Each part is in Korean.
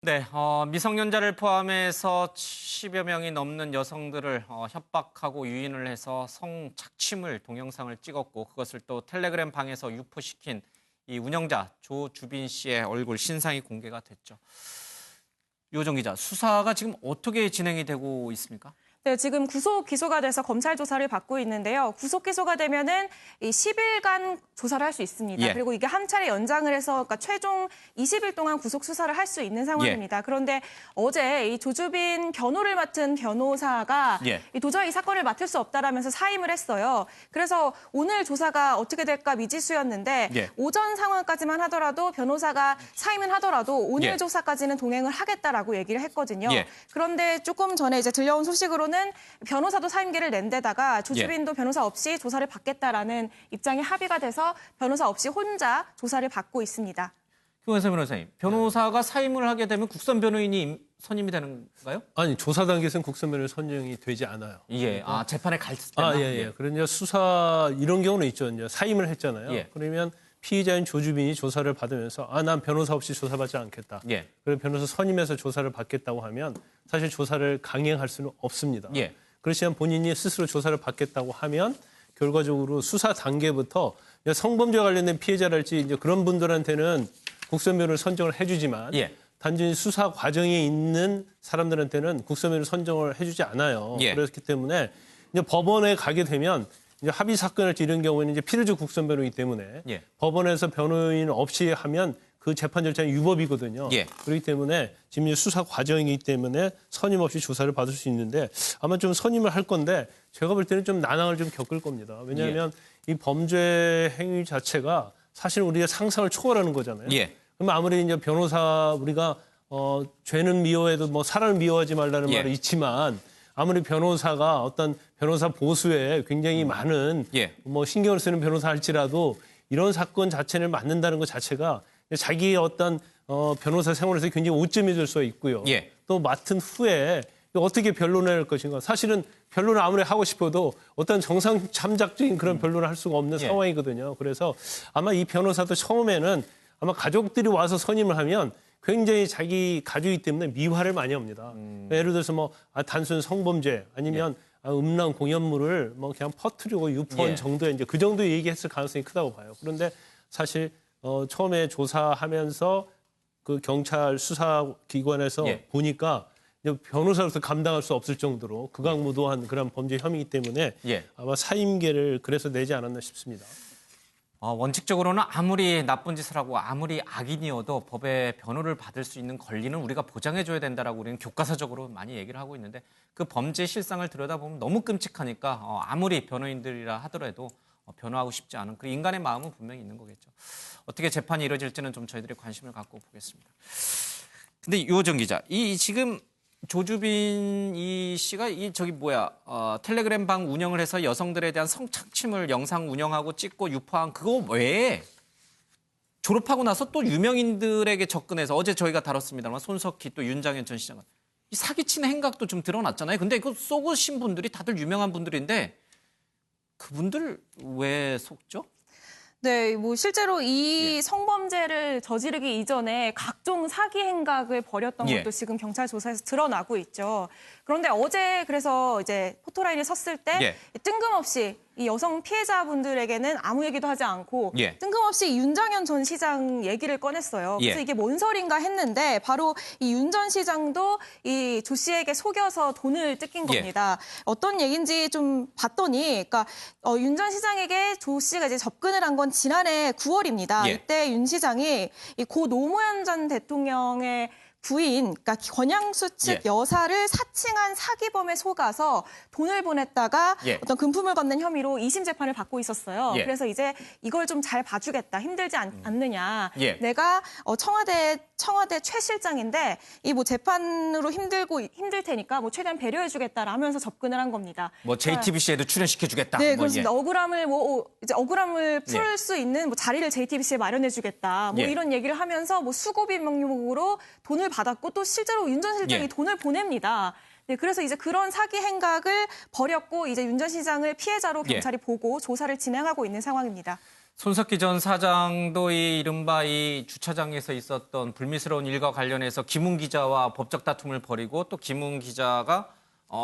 네, 미성년자를 포함해서 10여 명이 넘는 여성들을 협박하고 유인을 해서 성착취물 동영상을 찍었고 그것을 또 텔레그램 방에서 유포시킨 이 운영자 조주빈 씨의 얼굴 신상이 공개가 됐죠. 유호정 기자, 수사가 지금 어떻게 진행이 되고 있습니까? 네, 지금 구속 기소가 돼서 검찰 조사를 받고 있는데요. 구속 기소가 되면은 이 10일간 조사를 할 수 있습니다. 예. 그리고 이게 한 차례 연장을 해서 그러니까 최종 20일 동안 구속 수사를 할 수 있는 상황입니다. 예. 그런데 어제 이 조주빈 변호를 맡은 변호사가 예. 도저히 이 사건을 맡을 수 없다라면서 사임을 했어요. 그래서 오늘 조사가 어떻게 될까 미지수였는데 예. 오전 상황까지만 하더라도 변호사가 사임은 하더라도 오늘 예. 조사까지는 동행을 하겠다라고 얘기를 했거든요. 예. 그런데 조금 전에 이제 들려온 소식으로는 변호사도 사임계를 낸 데다가 조주빈도 예. 변호사 없이 조사를 받겠다라는 입장이 합의가 돼서 변호사 없이 혼자 조사를 받고 있습니다. 김원석 변호사님, 변호사가 사임을 하게 되면 국선 변호인이 선임이 되는 건가요? 아니, 조사 단계에서는 국선 변호인 선정이 되지 않아요. 예, 재판에 갈 때나? 예. 그런데 수사 이런 경우는 있죠. 이제 사임을 했잖아요. 예. 그러면 피의자인 조주빈이 조사를 받으면서 난 변호사 없이 조사받지 않겠다. 예. 그리고 변호사 선임해서 조사를 받겠다고 하면 사실 조사를 강행할 수는 없습니다. 예. 그렇지만 본인이 스스로 조사를 받겠다고 하면 결과적으로 수사 단계부터 성범죄와 관련된 피해자랄지 이제 그런 분들한테는 국선 변호를 선정을 해주지만 예. 단순히 수사 과정에 있는 사람들한테는 국선 변호를 선정을 해주지 않아요. 예. 그렇기 때문에 이제 법원에 가게 되면 이제 합의 사건을지 이런 경우에는 이제 필요적 국선 변호이기 때문에 예. 법원에서 변호인 없이 하면 그 재판 절차는 유법이거든요. 예. 그렇기 때문에 지금 이제 수사 과정이기 때문에 선임 없이 조사를 받을 수 있는데 아마 좀 선임을 할 건데 제가 볼 때는 좀 난항을 좀 겪을 겁니다. 왜냐하면 이 범죄 행위 자체가 사실 우리가 상상을 초월하는 거잖아요. 예. 그럼 아무리 이제 변호사 우리가 죄는 미워해도 뭐 사람을 미워하지 말라는 예. 말이 있지만 아무리 변호사가 어떤 변호사 보수에 굉장히 많은 예. 뭐 신경을 쓰는 변호사 할지라도 이런 사건 자체를 맡는다는 것 자체가 자기의 어떤 변호사 생활에서 굉장히 오점이 될 수가 있고요. 예. 또 맡은 후에 어떻게 변론을 할 것인가. 사실은 변론을 아무리 하고 싶어도 어떤 정상 참작적인 그런 변론을 할 수가 없는 예. 상황이거든요. 그래서 아마 이 변호사도 처음에는 아마 가족들이 와서 선임을 하면 굉장히 자기 가족이기 때문에 미화를 많이 합니다. 예를 들어서 뭐 단순 성범죄 아니면 음란 공연물을 뭐 그냥 퍼뜨리고 유포한 예. 정도의 이제 그 정도 얘기했을 가능성이 크다고 봐요. 그런데 사실 처음에 조사하면서 그 경찰 수사기관에서 예. 보니까 변호사로서 감당할 수 없을 정도로 극악무도한 그런 범죄 혐의이기 때문에 예. 아마 사임계를 그래서 내지 않았나 싶습니다. 원칙적으로는 아무리 나쁜 짓을 하고 아무리 악인이어도 법의 변호를 받을 수 있는 권리는 우리가 보장해줘야 된다라고 우리는 교과서적으로 많이 얘기를 하고 있는데 그 범죄 실상을 들여다보면 너무 끔찍하니까 아무리 변호인들이라 하더라도 변호하고 싶지 않은 그 인간의 마음은 분명히 있는 거겠죠. 어떻게 재판이 이루어질지는 좀 저희들이 관심을 갖고 보겠습니다. 근데 유호정 기자, 이 지금 조주빈 이 씨가 텔레그램 방 운영을 해서 여성들에 대한 성착취물 영상 운영하고 찍고 유포한 그거 외에 졸업하고 나서 또 유명인들에게 접근해서 어제 저희가 다뤘습니다만 손석희 또 윤장현 전 시장은 이 사기치는 행각도 좀 드러났잖아요. 근데 이거 쏘으신 분들이 다들 유명한 분들인데 그분들 왜 속죠? 네, 뭐 실제로 이 예. 성범죄를 저지르기 이전에 각종 사기 행각을 벌였던 예. 것도 지금 경찰 조사에서 드러나고 있죠. 그런데 어제 그래서 이제 포토라인에 섰을 때 예. 뜬금없이 이 여성 피해자분들에게는 아무 얘기도 하지 않고 예. 뜬금없이 윤장현 전 시장 얘기를 꺼냈어요. 그래서 예. 이게 뭔 소린가 했는데 바로 이 윤 전 시장도 이 조 씨에게 속여서 돈을 뜯긴 예. 겁니다. 어떤 얘기인지 좀 봤더니, 그러니까 윤 전 시장에게 조 씨가 이제 접근을 한 건 지난해 9월입니다. 예. 이때 윤 시장이 이 고 노무현 전 대통령의 부인, 그러니까 권양수 측 예. 여사를 사칭한 사기범에 속아서 돈을 보냈다가 예. 어떤 금품을 건넨 혐의로 2심 재판을 받고 있었어요. 예. 그래서 이제 이걸 좀 잘 봐주겠다, 힘들지 않느냐. 예. 내가 청와대 최 실장인데 이 뭐 재판으로 힘들 테니까 뭐 최대한 배려해주겠다라면서 접근을 한 겁니다. 뭐 JTBC에도 출연시켜주겠다. 네, 뭐, 그렇습니다. 억울함을 풀 예. 수 있는 뭐 자리를 JTBC에 마련해주겠다. 뭐 예. 이런 얘기를 하면서 뭐 수고비 명목으로 돈을 받았고 또 실제로 윤 전 실장이 예. 돈을 보냅니다. 네, 그래서 이제 그런 사기 행각을 벌였고 이제 윤 전 시장을 피해자로 경찰이 보고 조사를 진행하고 있는 상황입니다. 손석희 전 사장도 이 이른바 이 주차장에서 있었던 불미스러운 일과 관련해서 김웅 기자와 법적 다툼을 벌이고 또 김웅 기자가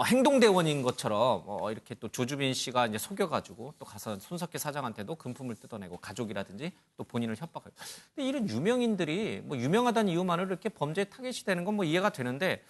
행동대원인 것처럼 이렇게 또 조주빈 씨가 이제 속여가지고 또 가서 손석희 사장한테도 금품을 뜯어내고 가족이라든지 또 본인을 협박하고. 근데 이런 유명인들이 뭐 유명하다는 이유만으로 이렇게 범죄에 타겟이 되는 건 뭐 이해가 되는데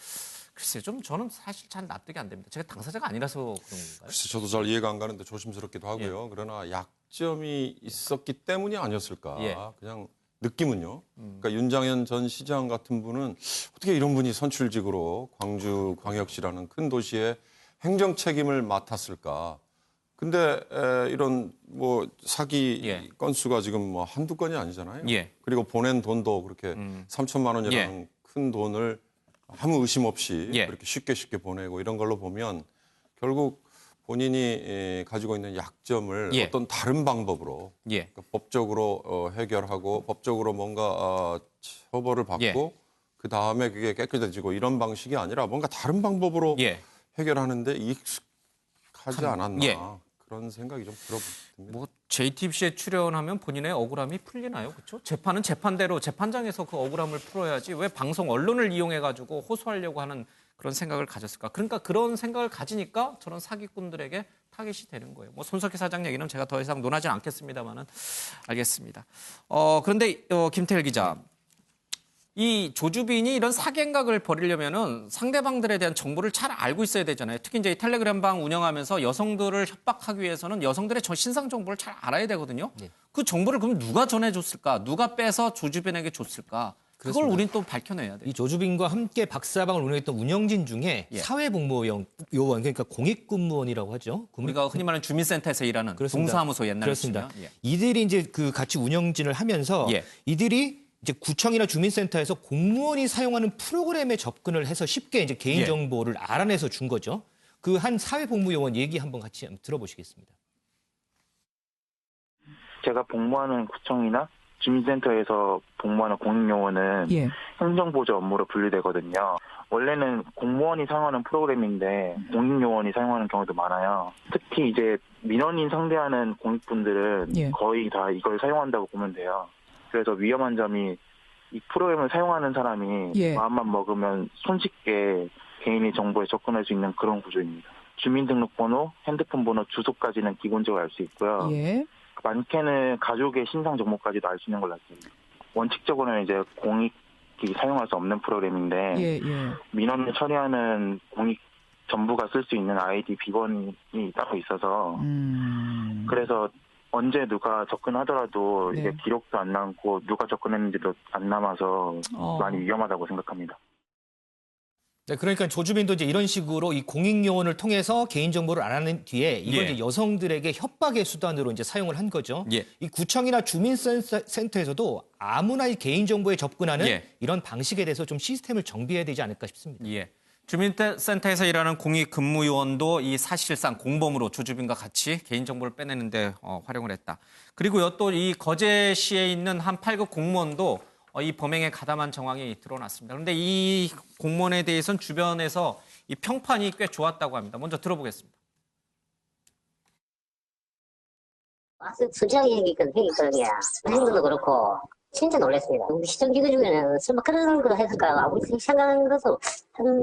글쎄요, 좀 저는 사실 잘 납득이 안 됩니다. 제가 당사자가 아니라서 그런 건가요? 글쎄 저도 잘 이해가 안 가는데 조심스럽기도 하고요. 그러나 약점이 있었기 때문이 아니었을까. 예. 그냥 느낌은요. 그러니까 윤장현 전 시장 같은 분은 어떻게 이런 분이 선출직으로 광주광역시라는 큰 도시의 행정 책임을 맡았을까. 근데 이런 뭐 사기 예. 건수가 지금 뭐 한두 건이 아니잖아요. 예. 그리고 보낸 돈도 그렇게 3천만 원이라는 큰 돈을 아무 의심 없이 예. 그렇게 쉽게 보내고 이런 걸로 보면 결국 본인이 가지고 있는 약점을 예. 어떤 다른 방법으로 예. 그러니까 법적으로 해결하고 법적으로 뭔가 처벌을 받고 예. 그 다음에 그게 깨끗해지고 이런 방식이 아니라 뭔가 다른 방법으로 예. 해결하는데 익숙하지 않았나 예. 그런 생각이 좀 들어봅니다. 뭐 JTBC에 출연하면 본인의 억울함이 풀리나요? 그렇죠? 재판은 재판대로 재판장에서 그 억울함을 풀어야지 왜 방송 언론을 이용해 가지고 호소하려고 하는 그런 생각을 가졌을까? 그러니까 그런 생각을 가지니까 저런 사기꾼들에게 타깃이 되는 거예요. 뭐 손석희 사장 얘기는 제가 더 이상 논하지 않겠습니다만은 알겠습니다. 그런데 김태일 기자, 이 조주빈이 이런 사기 행각을 벌이려면은 상대방들에 대한 정보를 잘 알고 있어야 되잖아요. 특히 이제 이 텔레그램방 운영하면서 여성들을 협박하기 위해서는 여성들의 신상 정보를 잘 알아야 되거든요. 그 정보를 그럼 누가 전해줬을까? 누가 빼서 조주빈에게 줬을까? 그걸 그렇습니다. 우린 또 밝혀내야 돼요. 이 조주빈과 함께 박사방을 운영했던 운영진 중에 예. 사회복무요원 그러니까 공익근무원이라고 하죠. 우리가 흔히 말하는 주민센터에서 일하는 그렇습니다. 동사무소 옛날에 그렇습니다. 치면. 예. 이들이 이제 그 같이 운영진을 하면서 예. 이들이 이제 구청이나 주민센터에서 공무원이 사용하는 프로그램에 접근을 해서 쉽게 이제 개인 예. 정보를 알아내서 준 거죠. 그 한 사회복무요원 얘기 한번 같이 들어보시겠습니다. 제가 복무하는 구청이나 주민센터에서 복무하는 공익요원은 예. 행정보조 업무로 분류되거든요. 원래는 공무원이 사용하는 프로그램인데 공익요원이 사용하는 경우도 많아요. 특히 이제 민원인 상대하는 공익분들은 예. 거의 다 이걸 사용한다고 보면 돼요. 그래서 위험한 점이 이 프로그램을 사용하는 사람이 예. 마음만 먹으면 손쉽게 개인의 정보에 접근할 수 있는 그런 구조입니다. 주민등록번호, 핸드폰 번호, 주소까지는 기본적으로 알 수 있고요. 예. 많게는 가족의 신상 정보까지도 알 수 있는 걸로 알고 있습니다. 원칙적으로는 이제 공익이 사용할 수 없는 프로그램인데 예. 예. 민원을 처리하는 공익 전부가 쓸 수 있는 아이디 비번이 따로 있어서 그래서 언제 누가 접근하더라도 네. 이게 기록도 안 남고 누가 접근했는지도 안 남아서 많이 위험하다고 생각합니다. 네, 그러니까 조주빈도 이제 이런 식으로 이 공익요원을 통해서 개인정보를 알아낸 뒤에 이걸 예. 이제 여성들에게 협박의 수단으로 이제 사용을 한 거죠. 예. 이 구청이나 주민센터에서도 아무나 이 개인정보에 접근하는 예. 이런 방식에 대해서 좀 시스템을 정비해야 되지 않을까 싶습니다. 예. 주민센터에서 일하는 공익근무요원도 이 사실상 공범으로 조주빈과 같이 개인정보를 빼내는데 활용을 했다. 그리고요, 또 이 거제시에 있는 한 8급 공무원도 이 범행에 가담한 정황이 드러났습니다. 그런데 이 공무원에 대해서는 주변에서 이 평판이 꽤 좋았다고 합니다. 먼저 들어보겠습니다. 수지하게 얘기했거든요. 행동도 그렇고 진짜 놀랐습니다. 우리 시정기구 중에는 설마 그런 거 했을까? 아무리 생각하는 것도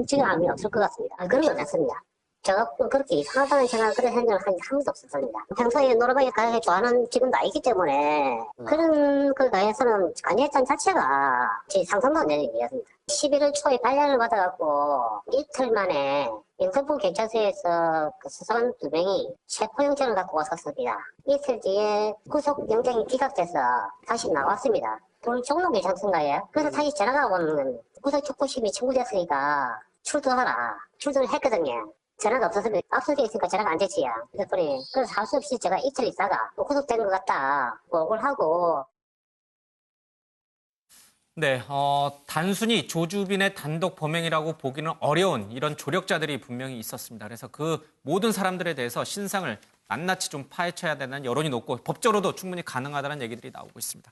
지금 아무 없을 것 같습니다. 그런 건 없습니다. 제가 그렇게 이상하다는 생각, 그런 생각을 한 번도 없었습니다. 평소에 노래방에 가서 좋아하는 직원도 아니기 때문에 그런 걸 가해서는 관여했던 자체가 제 상상도 안 되는 일이었습니다. 11월 초에 발령을 받아갖고 이틀 만에 영등포 경찰서에서 그 수사관 2명이 체포영장을 갖고 왔었습니다. 이틀 뒤에 구속영장이 기각돼서 다시 나왔습니다. 오늘 종로 경찰서인가요? 그래서 다시 전화가 오는 구속촉구심이 청구됐으니까 출두하라. 출두를 했거든요. 전화가 없었으면 압수돼 있으니까 전화가 안 됐지요. 그랬더니 그래서 할 수 없이 제가 이틀 있다가 구속되는 것 같다. 억울하고. 네, 단순히 조주빈의 단독 범행이라고 보기는 어려운 이런 조력자들이 분명히 있었습니다. 그래서 그 모든 사람들에 대해서 신상을 낱낱이 좀 파헤쳐야 되는 여론이 높고 법적으로도 충분히 가능하다는 얘기들이 나오고 있습니다.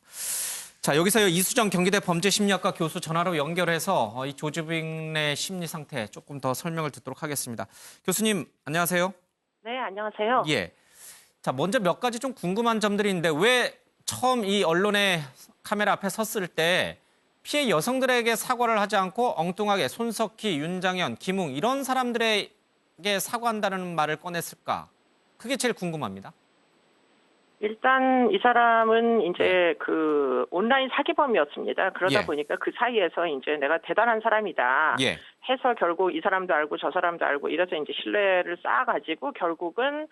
자, 여기서 이수정 경기대 범죄심리학과 교수 전화로 연결해서 이 조주빈의 심리 상태 조금 더 설명을 듣도록 하겠습니다. 교수님, 안녕하세요. 네, 안녕하세요. 예. 자, 먼저 몇 가지 좀 궁금한 점들이 있는데 왜 처음 이 언론의 카메라 앞에 섰을 때 피해 여성들에게 사과를 하지 않고 엉뚱하게 손석희, 윤장현, 김웅 이런 사람들에게 사과한다는 말을 꺼냈을까? 그게 제일 궁금합니다. 일단 이 사람은 이제 그 온라인 사기범이었습니다. 그러다 예. 보니까 그 사이에서 이제 내가 대단한 사람이다 예. 해서 결국 이 사람도 알고 저 사람도 알고 이래서 이제 신뢰를 쌓아가지고 결국은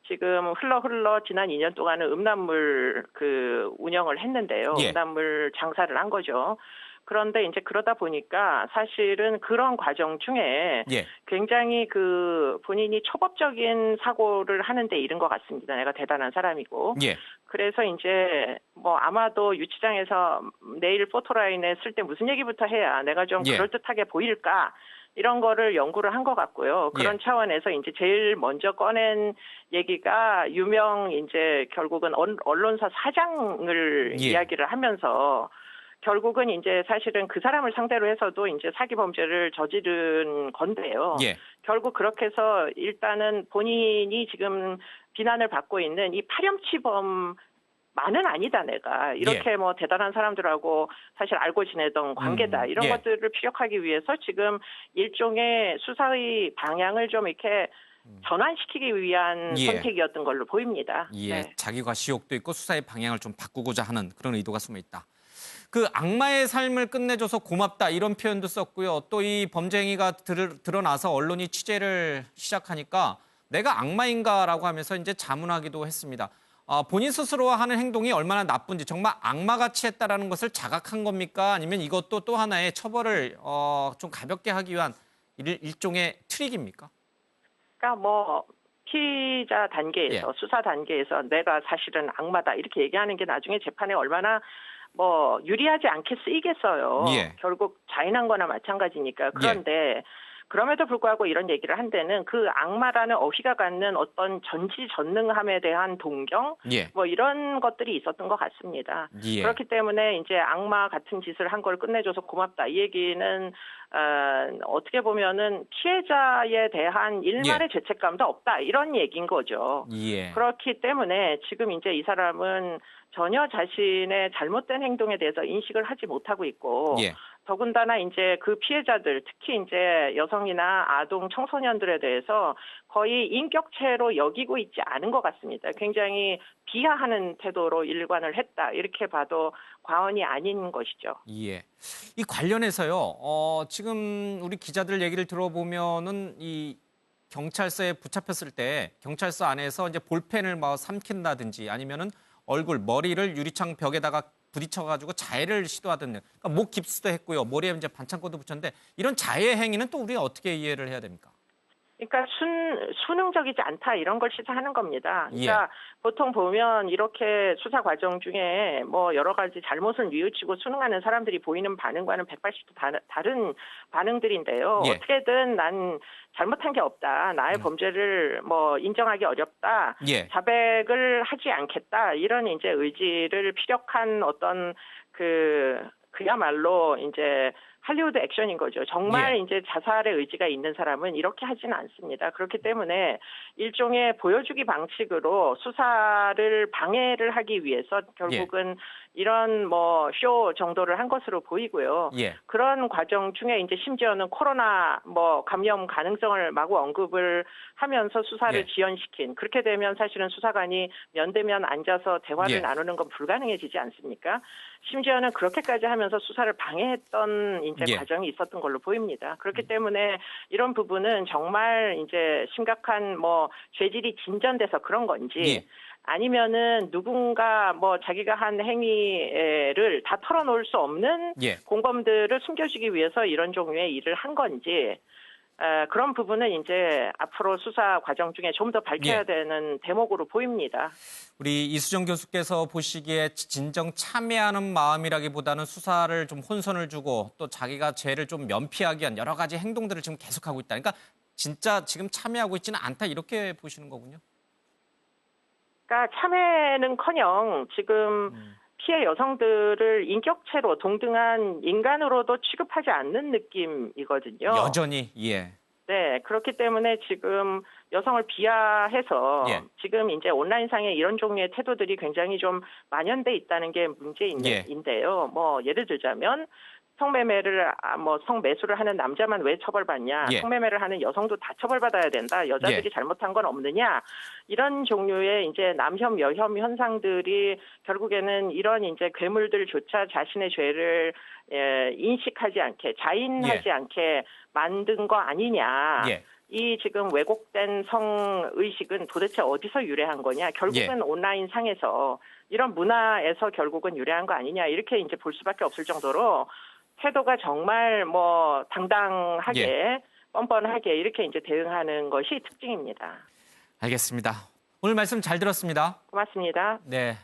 지금 흘러 지난 2년 동안은 음란물 그 운영을 했는데요. 예. 음란물 장사를 한 거죠. 그런데 이제 그러다 보니까 사실은 그런 과정 중에 예. 굉장히 그 본인이 초법적인 사고를 하는데 이른 것 같습니다. 내가 대단한 사람이고. 예. 그래서 이제 뭐 아마도 유치장에서 내일 포토라인에 쓸 때 무슨 얘기부터 해야 내가 좀 예. 그럴듯하게 보일까 이런 거를 연구를 한 것 같고요. 그런 예. 차원에서 이제 제일 먼저 꺼낸 얘기가 유명 이제 결국은 언론사 사장을 예. 이야기를 하면서 결국은 이제 사실은 그 사람을 상대로 해서도 이제 사기 범죄를 저지른 건데요. 예. 결국 그렇게 해서 일단은 본인이 지금 비난을 받고 있는 이 파렴치범만은 아니다 내가 이렇게 뭐 대단한 사람들하고 사실 알고 지내던 관계다 이런 예. 것들을 피력하기 위해서 지금 일종의 수사의 방향을 좀 이렇게 전환시키기 위한 예. 선택이었던 걸로 보입니다. 예. 네. 자기가 시욕도 있고 수사의 방향을 좀 바꾸고자 하는 그런 의도가 숨어 있다. 그 악마의 삶을 끝내줘서 고맙다 이런 표현도 썼고요. 또 이 범죄 행위가 드러나서 언론이 취재를 시작하니까 내가 악마인가라고 하면서 이제 자문하기도 했습니다. 본인 스스로 하는 행동이 얼마나 나쁜지 정말 악마같이 했다라는 것을 자각한 겁니까? 아니면 이것도 또 하나의 처벌을 좀 가볍게 하기 위한 일종의 트릭입니까? 그러니까 뭐 피의자 단계에서 수사 단계에서 내가 사실은 악마다 이렇게 얘기하는 게 나중에 재판에 얼마나 뭐 유리하지 않게 쓰이겠어요. 예. 결국 자인한 거나 마찬가지니까. 그런데 그럼에도 불구하고 이런 얘기를 한 데는 그 악마라는 어휘가 갖는 어떤 전지전능함에 대한 동경 예. 뭐 이런 것들이 있었던 것 같습니다. 예. 그렇기 때문에 이제 악마 같은 짓을 한 걸 끝내줘서 고맙다. 이 얘기는 어떻게 보면은 피해자에 대한 일말의 죄책감도 없다. 이런 얘기인 거죠. 예. 그렇기 때문에 지금 이제 이 사람은 전혀 자신의 잘못된 행동에 대해서 인식을 하지 못하고 있고 예. 더군다나 이제 그 피해자들 특히 이제 여성이나 아동 청소년들에 대해서 거의 인격체로 여기고 있지 않은 것 같습니다. 굉장히 비하하는 태도로 일관을 했다. 이렇게 봐도 과언이 아닌 것이죠. 예. 이 관련해서요. 지금 우리 기자들 얘기를 들어보면은 이 경찰서에 붙잡혔을 때 경찰서 안에서 이제 볼펜을 막 삼킨다든지 아니면은 얼굴, 머리를 유리창 벽에다가 부딪혀가지고 자해를 시도하던, 그러니까 목 깁스도 했고요. 머리에 이제 반창고도 붙였는데 이런 자해 행위는 또 우리가 어떻게 이해를 해야 됩니까? 그러니까 수능적이지 않다 이런 걸 시사하는 겁니다. 그러니까 보통 보면 이렇게 수사 과정 중에 뭐 여러 가지 잘못을 뉘우치고 수능하는 사람들이 보이는 반응과는 180도 다른 반응들인데요. 예. 어떻게든 난 잘못한 게 없다. 나의 범죄를 뭐 인정하기 어렵다. 예. 자백을 하지 않겠다. 이런 이제 의지를 피력한 어떤 그야말로 이제 할리우드 액션인 거죠. 정말 이제 자살의 의지가 있는 사람은 이렇게 하지는 않습니다. 그렇기 때문에 일종의 보여주기 방식으로 수사를 방해를 하기 위해서 결국은 이런 뭐 쇼 정도를 한 것으로 보이고요. 예. 그런 과정 중에 이제 심지어는 코로나 뭐 감염 가능성을 마구 언급을 하면서 수사를 지연시킨 그렇게 되면 사실은 수사관이 면대면 앉아서 대화를 나누는 건 불가능해지지 않습니까? 심지어는 그렇게까지 하면서 수사를 방해했던 이제 과정이 있었던 걸로 보입니다. 그렇기 때문에 이런 부분은 정말 이제 심각한 뭐 죄질이 진전돼서 그런 건지 아니면은 누군가 뭐 자기가 한 행위를 다 털어놓을 수 없는 공범들을 숨겨주기 위해서 이런 종류의 일을 한 건지 그런 부분은 이제 앞으로 수사 과정 중에 좀 더 밝혀야 되는 대목으로 보입니다. 우리 이수정 교수께서 보시기에 진정 참여하는 마음이라기보다는 수사를 좀 혼선을 주고 또 자기가 죄를 좀 면피하기 위한 여러 가지 행동들을 지금 계속하고 있다. 그러니까 진짜 지금 참여하고 있지는 않다 이렇게 보시는 거군요. 그러니까 참여는커녕 지금 피해 여성들을 인격체로 동등한 인간으로도 취급하지 않는 느낌이거든요. 여전히 네, 네, 그렇기 때문에 지금 여성을 비하해서 예. 지금 이제 온라인상에 이런 종류의 태도들이 굉장히 좀 만연돼 있다는 게 문제인데요. 뭐 예를 들자면 성매매를 성매수를 하는 남자만 왜 처벌받냐? 예. 성매매를 하는 여성도 다 처벌받아야 된다. 여자들이 잘못한 건 없느냐? 이런 종류의 이제 남혐 여혐 현상들이 결국에는 이런 이제 괴물들조차 자신의 죄를 인식하지 않게 자인하지 않게 만든 거 아니냐? 예. 이 지금 왜곡된 성의식은 도대체 어디서 유래한 거냐? 결국은 온라인 상에서 이런 문화에서 결국은 유래한 거 아니냐? 이렇게 이제 볼 수밖에 없을 정도로 태도가 정말 뭐 당당하게 뻔뻔하게 이렇게 이제 대응하는 것이 특징입니다. 알겠습니다. 오늘 말씀 잘 들었습니다. 고맙습니다. 네.